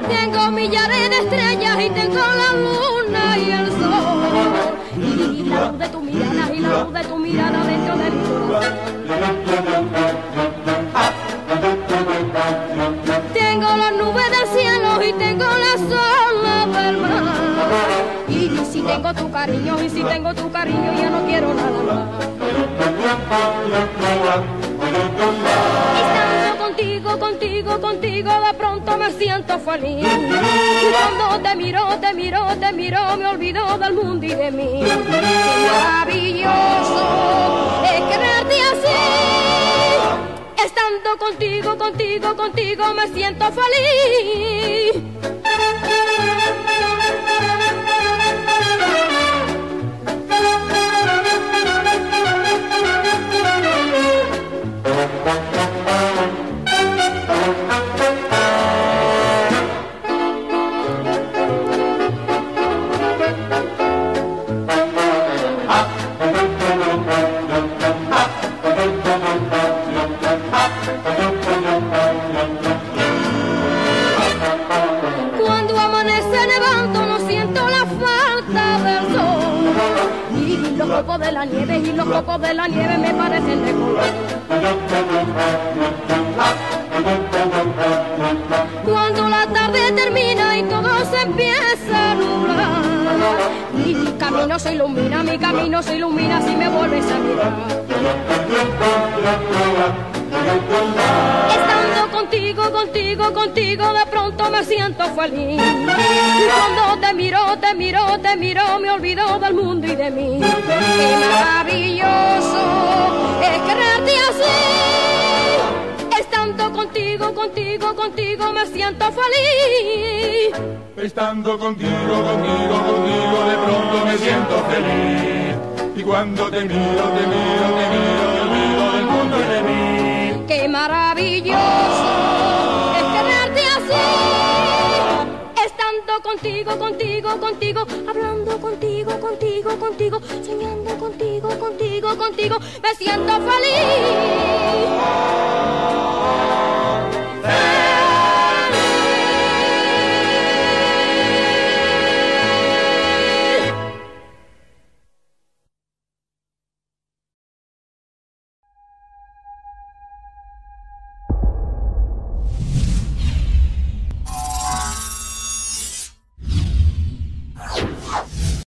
Tengo millares de estrellas y tengo la luna y el sol, y la luz de tu mirada y la luz de tu mirada dentro de mi corazón. Tengo las nubes del cielo y tengo las olas del mar, y si tengo tu cariño, y si tengo tu cariño, ya no quiero nada más. Estando contigo, contigo, contigo, de pronto me siento feliz. Y cuando te miro, te miro, te miro, me olvido del mundo y de mí. Qué maravilloso es quererte así. Estando contigo, contigo, contigo, me siento feliz. Cuando amanece nevando no siento la falta del sol, y los copos de la nieve, y los copos de la nieve me parecen de color. Cuando la tarde termina y todo se empieza a nublar, mi camino se ilumina, mi camino se ilumina si me vuelves a mirar. Estando contigo, contigo, contigo, de pronto me siento feliz. Y cuando te miro, te miro, te miro, me olvido del mundo y de mí. Qué maravilloso es quererte así. Estando contigo, contigo, contigo, me siento feliz. Estando contigo, contigo, contigo, de pronto me siento feliz. Y cuando te miro, te miro, te miro, me olvido del mundo y de mí. Qué maravilloso es quererte así. Estando contigo, contigo, contigo, hablando contigo, contigo, contigo, soñando contigo, contigo, contigo, me siento feliz.